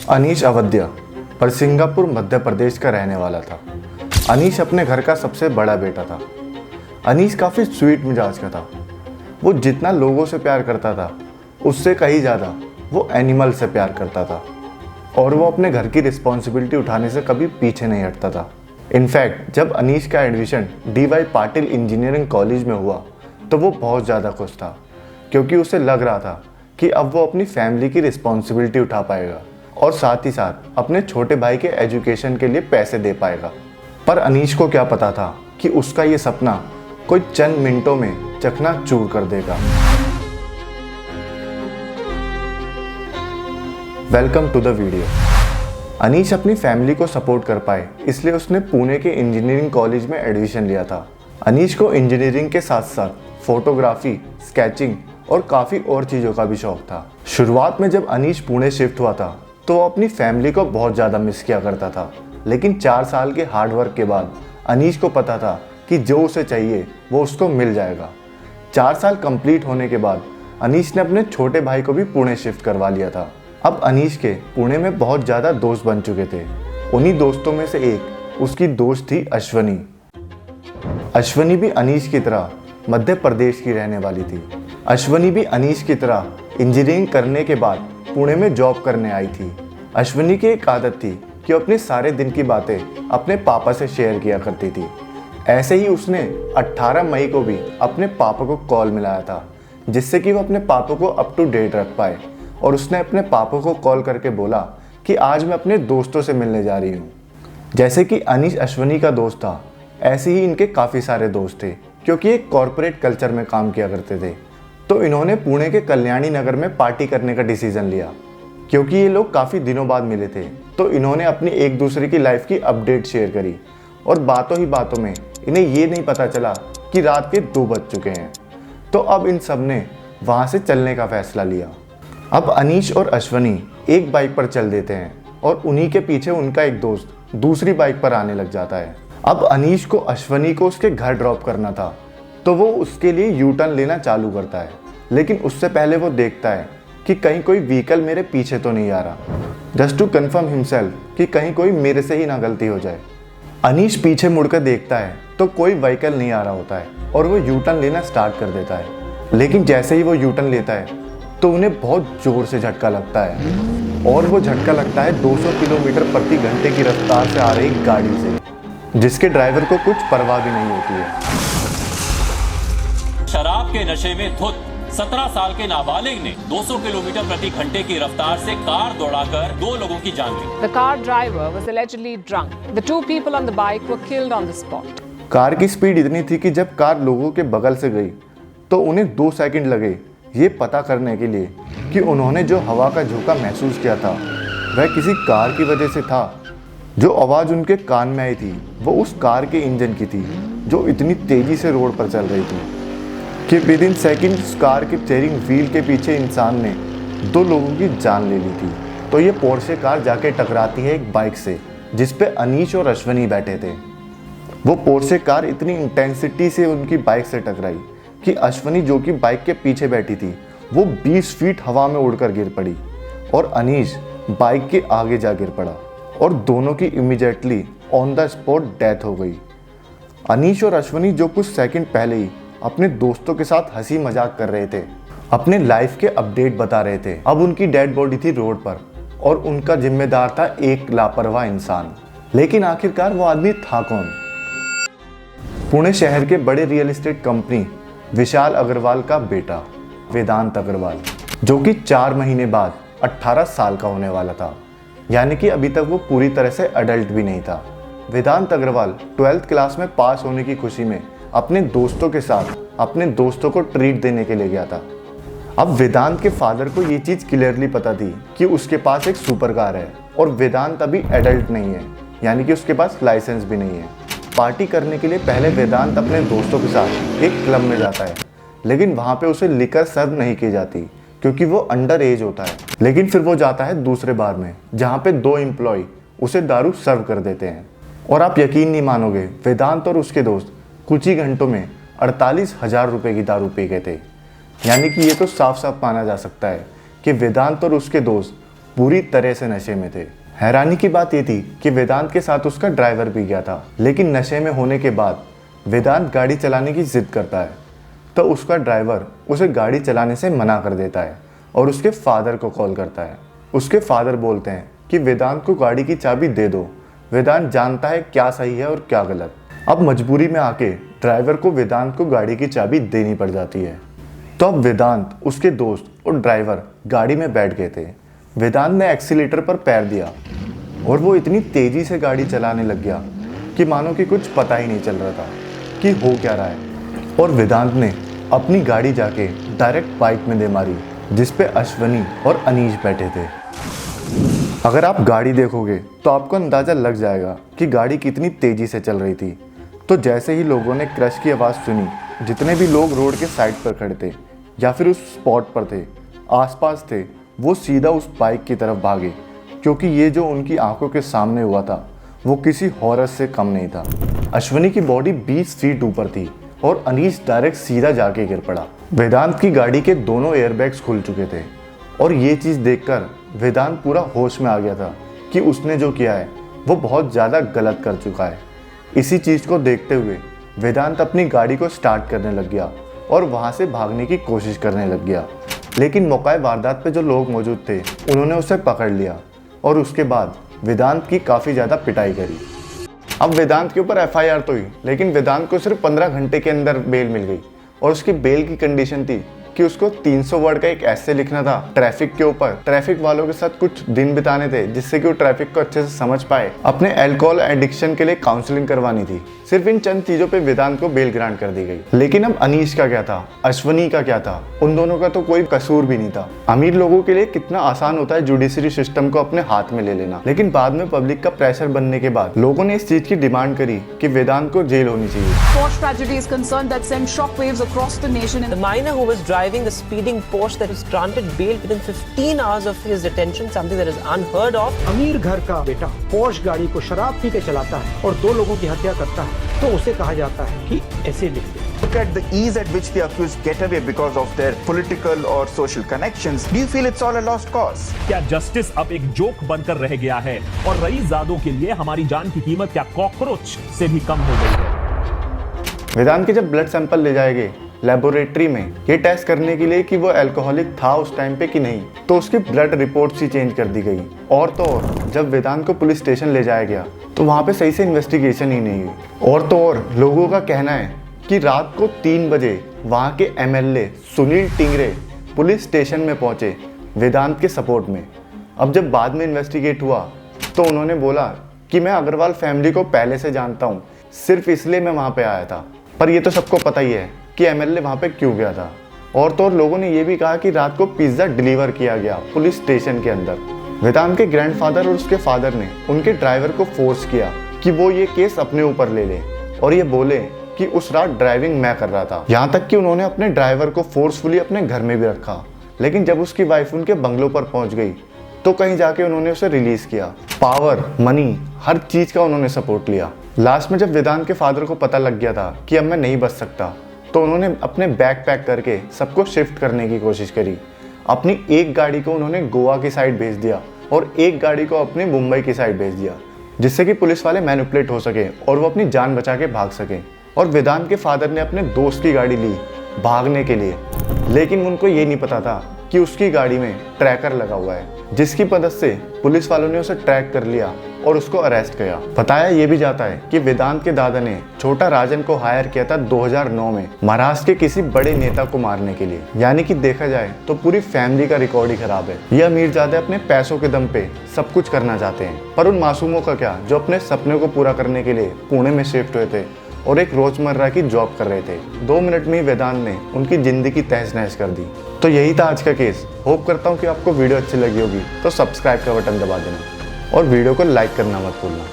अनीश अवध्या परसिंगापुर मध्य प्रदेश का रहने वाला था। अनीश अपने घर का सबसे बड़ा बेटा था। अनीश काफ़ी स्वीट मिजाज का था। वो जितना लोगों से प्यार करता था उससे कहीं ज़्यादा वो एनिमल से प्यार करता था और वो अपने घर की रिस्पॉन्सिबिलिटी उठाने से कभी पीछे नहीं हटता था। इनफैक्ट जब अनीश का admission DY Patil engineering college में हुआ तो वो बहुत ज़्यादा खुश था, क्योंकि उसे लग रहा था कि अब वो अपनी फैमिली की रिस्पॉन्सिबिलिटी उठा पाएगा और साथ ही साथ अपने छोटे भाई के एजुकेशन के लिए पैसे दे पाएगा। पर अनीश को क्या पता था कि उसका ये सपना कोई चंद मिनटों में चकनाचूर कर देगा। Welcome to the video. Anish अपनी फैमिली को सपोर्ट कर पाए इसलिए उसने पुणे के इंजीनियरिंग कॉलेज में एडमिशन लिया था। अनीश को इंजीनियरिंग के साथ साथ फोटोग्राफी, स्केचिंग और काफ़ी और चीज़ों का भी शौक था। शुरुआत में जब अनीश पुणे शिफ्ट हुआ था तो वो अपनी फैमिली को बहुत ज़्यादा मिस किया करता था, लेकिन 4 साल के हार्ड वर्क के बाद अनीश को पता था कि जो उसे चाहिए वो उसको मिल जाएगा। 4 साल कंप्लीट होने के बाद अनीश ने अपने छोटे भाई को भी पुणे शिफ्ट करवा लिया था। अब अनीश के पुणे में बहुत ज़्यादा दोस्त बन चुके थे। उन्हीं दोस्तों में से एक उसकी दोस्त थी अश्वनी। अश्वनी भी अनीश की तरह मध्य प्रदेश की रहने वाली थी। अश्वनी भी अनीश की तरह इंजीनियरिंग करने के बाद पुणे में जॉब करने आई थी। अश्वनी की एक आदत थी कि वो अपने सारे दिन की बातें अपने पापा से शेयर किया करती थी। ऐसे ही उसने 18 मई को भी अपने पापा को कॉल मिलाया था, जिससे कि वो अपने पापा को अप टू डेट रख पाए। और उसने अपने पापा को कॉल करके बोला कि आज मैं अपने दोस्तों से मिलने जा रही हूँ। जैसे कि अनीश अश्वनी का दोस्त था, ऐसे ही इनके काफ़ी सारे दोस्त थे, क्योंकि एक कॉरपोरेट कल्चर में काम किया करते थे। तो इन्होंने पुणे के कल्याणी नगर में पार्टी करने का डिसीजन लिया। क्योंकि ये लोग काफ़ी दिनों बाद मिले थे तो इन्होंने अपनी एक दूसरे की लाइफ की अपडेट शेयर करी और बातों ही बातों में इन्हें ये नहीं पता चला कि रात के 2 बज चुके हैं। तो अब इन सब ने वहाँ से चलने का फैसला लिया। अब अनीश और अश्वनी एक बाइक पर चल देते हैं और उन्हीं के पीछे उनका एक दोस्त दूसरी बाइक पर आने लग जाता है। अब अनीश को अश्वनी को उसके घर ड्रॉप करना था तो वो उसके लिए यू टर्न लेना चालू करता है, लेकिन उससे पहले वो देखता है कि कहीं कोई व्हीकल मेरे पीछे तो नहीं आ रहा, जस्ट टू कन्फर्म हिमसेल्फ कि कहीं कोई मेरे से ही ना गलती हो जाए। अनीश पीछे मुड़कर देखता है तो कोई व्हीकल नहीं आ रहा होता है और वो यू टर्न लेना स्टार्ट कर देता है। लेकिन जैसे ही वो यू टर्न लेता है तो उन्हें बहुत जोर से झटका लगता है और वो झटका लगता है 200 किलोमीटर प्रति घंटे की रफ्तार से आ रही गाड़ी से, जिसके ड्राइवर को कुछ परवाह भी नहीं होती है। शराब के नशे में धुत 17 साल के नाबालिग ने 200 किलोमीटर प्रति घंटे की रफ्तार से कार दौड़ाकर 2 लोगों की जान ली। The car driver was allegedly drunk. The 2 people on the bike were killed on the spot. Car की स्पीड इतनी थी कि जब कार लोगों के बगल से गई तो उन्हें 2 सेकंड लगे ये पता करने के लिए कि उन्होंने जो हवा का झोंका महसूस किया था वह किसी कार की वजह से था। जो आवाज़ उनके कान में आई थी वो उस कार के इंजन की थी जो इतनी तेज़ी से रोड पर चल रही थी कि विद इन सेकेंड कार के स्टीयरिंग व्हील के पीछे इंसान ने 2 लोगों की जान ले ली थी। तो ये पोर्शे कार जाके टकराती है एक बाइक से जिस पे अनीश और अश्वनी बैठे थे। वो पोर्शे कार इतनी इंटेंसिटी से उनकी बाइक से टकराई कि अश्वनी जो कि बाइक के पीछे बैठी थी वो 20 फीट हवा में उड़कर गिर पड़ी और अनीश बाइक के आगे जा गिर पड़ा और दोनों की immediately on the spot death हो गई। अनीश और अश्वनी जो कुछ सेकंड पहले ही अपने दोस्तों के साथ हंसी मजाक कर रहे थे, अपने लाइफ के अपडेट बता रहे थे, अब उनकी डेड बॉडी थी रोड पर और उनका जिम्मेदार था एक लापरवाह इंसान। लेकिन आखिरकार वो आदमी था कौन? पुणे शहर के बड़े रियल एस्टेट कंपनी विशाल अग्रवाल का बेटा वेदांत अग्रवाल, जो कि 4 महीने बाद 18 साल का होने वाला था, यानी कि अभी तक वो पूरी तरह से अडल्ट भी नहीं था। वेदांत अग्रवाल 12th क्लास में पास होने की खुशी में अपने दोस्तों के साथ अपने दोस्तों को ट्रीट देने के लिए गया था। अब वेदांत के फादर को ये चीज़ क्लियरली पता थी कि उसके पास एक सुपर कार है और वेदांत अभी एडल्ट नहीं है, यानी कि उसके पास लाइसेंस भी नहीं है। पार्टी करने के लिए पहले वेदांत अपने दोस्तों के साथ एक क्लब में जाता है, लेकिन वहाँ पे उसे लिकर सर्व नहीं की जाती क्योंकि वो अंडर एज होता है। लेकिन फिर वो जाता है दूसरे बार में जहाँ पे 2 एम्प्लॉय उसे दारू सर्व कर देते हैं। और आप यकीन नहीं मानोगे, वेदांत और उसके दोस्त कुछ ही घंटों में 48,000 रुपये की दारू पी गए थे। यानी कि ये तो साफ साफ माना जा सकता है कि वेदांत और उसके दोस्त पूरी तरह से नशे में थे। हैरानी की बात ये थी कि वेदांत के साथ उसका ड्राइवर भी गया था, लेकिन नशे में होने के बाद वेदांत गाड़ी चलाने की जिद करता है तो उसका ड्राइवर उसे गाड़ी चलाने से मना कर देता है और उसके फादर को कॉल करता है। उसके फादर बोलते हैं कि वेदांत को गाड़ी की चाबी दे दो, वेदांत जानता है क्या सही है और क्या गलत। अब मजबूरी में आके ड्राइवर को वेदांत को गाड़ी की चाबी देनी पड़ जाती है। तो अब वेदांत, उसके दोस्त और ड्राइवर गाड़ी में बैठ गए थे। वेदांत ने एक्सीलेटर पर पैर दिया और वो इतनी तेजी से गाड़ी चलाने लग गया कि मानो कि कुछ पता ही नहीं चल रहा था कि हो क्या रहा है। और वेदांत ने अपनी गाड़ी जाके डायरेक्ट बाइक में दे मारी जिस पे अश्वनी और अनीश बैठे थे। अगर आप गाड़ी देखोगे तो आपको अंदाज़ा लग जाएगा कि गाड़ी कितनी तेज़ी से चल रही थी। तो जैसे ही लोगों ने क्रश की आवाज़ सुनी, जितने भी लोग रोड के साइड पर खड़े थे या फिर उस स्पॉट पर थे, आसपास थे, वो सीधा उस बाइक की तरफ भागे, क्योंकि ये जो उनकी आंखों के सामने हुआ था वो किसी हॉरर से कम नहीं था। अश्वनी की बॉडी 20 फीट ऊपर थी और अनीश डायरेक्ट सीधा जाके गिर पड़ा। वेदांत की गाड़ी के दोनों एयरबैग्स खुल चुके थे और ये चीज़ देखकर वेदांत पूरा होश में आ गया था कि उसने जो किया है वो बहुत ज़्यादा गलत कर चुका है। इसी चीज़ को देखते हुए वेदांत अपनी गाड़ी को स्टार्ट करने लग गया और वहाँ से भागने की कोशिश करने लग गया, लेकिन मौके वारदात पे जो लोग मौजूद थे उन्होंने उसे पकड़ लिया और उसके बाद वेदांत की काफ़ी ज़्यादा पिटाई करी। अब वेदांत के ऊपर एफआईआर तो हुई, लेकिन वेदांत को सिर्फ 15 घंटे के अंदर बेल मिल गई और उसकी बेल की कंडीशन थी कि उसको 300 वर्ड का एक ऐसे लिखना था ट्रैफिक के ऊपर, ट्रैफिक वालों के साथ कुछ दिन बिताने थे जिससे कि वो ट्रैफिक को अच्छे से समझ पाए, अपने अल्कोहल एडिक्शन के लिए काउंसलिंग करवानी थी। सिर्फ इन चंद चीजों पे वेदांत को बेल ग्रांट कर दी गई। लेकिन अब अनीश का क्या था, अश्वनी का क्या था, उन दोनों का तो कोई कसूर भी नहीं था। अमीर लोगों के लिए कितना आसान होता है जुडिशरी सिस्टम को अपने हाथ में ले लेना, लेकिन बाद में पब्लिक का प्रेशर बनने के बाद लोगों ने इस चीज की डिमांड करी कि वेदांत को जेल होनी चाहिए। Porsche tragedy is concerned that sent shockwaves across the nation. The minor who was driving the speeding Porsche that was granted bail within 15 hours of his detention, something that is unheard of. अमीर घर का बेटा Porsche गाड़ी को शराब P के चलाता है और 2 लोगों की हत्या करता है तो उसे कहा जाता है कि ऐसे लिख दे। Look at the ease at which the accused get away because of their political or social connections. Do you feel it's all a lost cause? क्या जस्टिस अब एक जोक बनकर रह गया है और रईसजादों के लिए हमारी जान की कीमत क्या कॉकरोच से भी कम हो गई है? वेदांत के जब ब्लड सैंपल ले जाए गए लेबोरेटरी में ये टेस्ट करने के लिए कि वो अल्कोहलिक था उस टाइम पे कि नहीं, तो उसकी ब्लड रिपोर्ट्स ही चेंज कर दी गई। और तो और जब वेदांत को पुलिस स्टेशन ले जाया गया तो वहाँ पे सही से इन्वेस्टिगेशन ही नहीं हुई। और तो और लोगों का कहना है कि रात को 3 बजे वहाँ के MLA Sunil Tingre police station में पहुँचे वेदांत के सपोर्ट में। अब जब बाद में इन्वेस्टिगेट हुआ तो उन्होंने बोला कि मैं अग्रवाल फैमिली को पहले से जानता हूँ, सिर्फ इसलिए मैं वहाँ पे आया था। पर ये तो सबको पता ही है कि एमएलए वहाँ पे क्यों गया था। और तो और लोगों ने ये भी कहा कि रात को पिज्ज़ा डिलीवर किया गया पुलिस स्टेशन के अंदर। वेदांत के ग्रैंडफादर और उसके फादर ने उनके ड्राइवर को फोर्स किया कि वो ये केस अपने ऊपर ले ले और ये बोले कि उस रात ड्राइविंग मैं कर रहा था। यहाँ तक कि उन्होंने अपने ड्राइवर को फोर्सफुली अपने घर में भी रखा, लेकिन जब उसकी वाइफ उनके बंगलों पर पहुंच गई तो कहीं जाके उन्होंने उसे रिलीज किया। पावर, मनी, हर चीज का उन्होंने सपोर्ट लिया। लास्ट में जब वेदांत के फादर को पता लग गया था कि अब मैं नहीं बच सकता, तो उन्होंने अपने बैग पैक करके सबको शिफ्ट करने की कोशिश करी। अपनी एक गाड़ी को उन्होंने गोवा की साइड भेज दिया और एक गाड़ी को अपने मुंबई की साइड भेज दिया, जिससे कि पुलिस वाले मैनिपुलेट हो सके और वो अपनी जान बचा के भाग सके। और वेदांत के फादर ने अपने दोस्त की गाड़ी ली भागने के लिए, लेकिन उनको ये नहीं पता था कि उसकी गाड़ी में ट्रैकर लगा हुआ है, जिसकी मदद से पुलिस वालों ने उसे ट्रैक कर लिया और उसको अरेस्ट किया। बताया ये भी जाता है कि वेदांत के दादा ने छोटा राजन को हायर किया था 2009 में महाराष्ट्र के किसी बड़े नेता को मारने के लिए। यानी कि देखा जाए तो पूरी फैमिली का रिकॉर्ड ही खराब है। ये अमीरजादे अपने पैसों के दम पे सब कुछ करना चाहते हैं, पर उन मासूमों का क्या जो अपने सपने को पूरा करने के लिए पुणे में शिफ्ट हुए थे और एक रोजमर्रा की जॉब कर रहे थे। 2 मिनट में ही वेदांत ने उनकी जिंदगी तहस नहस कर दी। तो यही था आज का केस। होप करता हूँ कि आपको वीडियो अच्छी लगी होगी, तो सब्सक्राइब का बटन दबा देना और वीडियो को लाइक करना मत भूलना।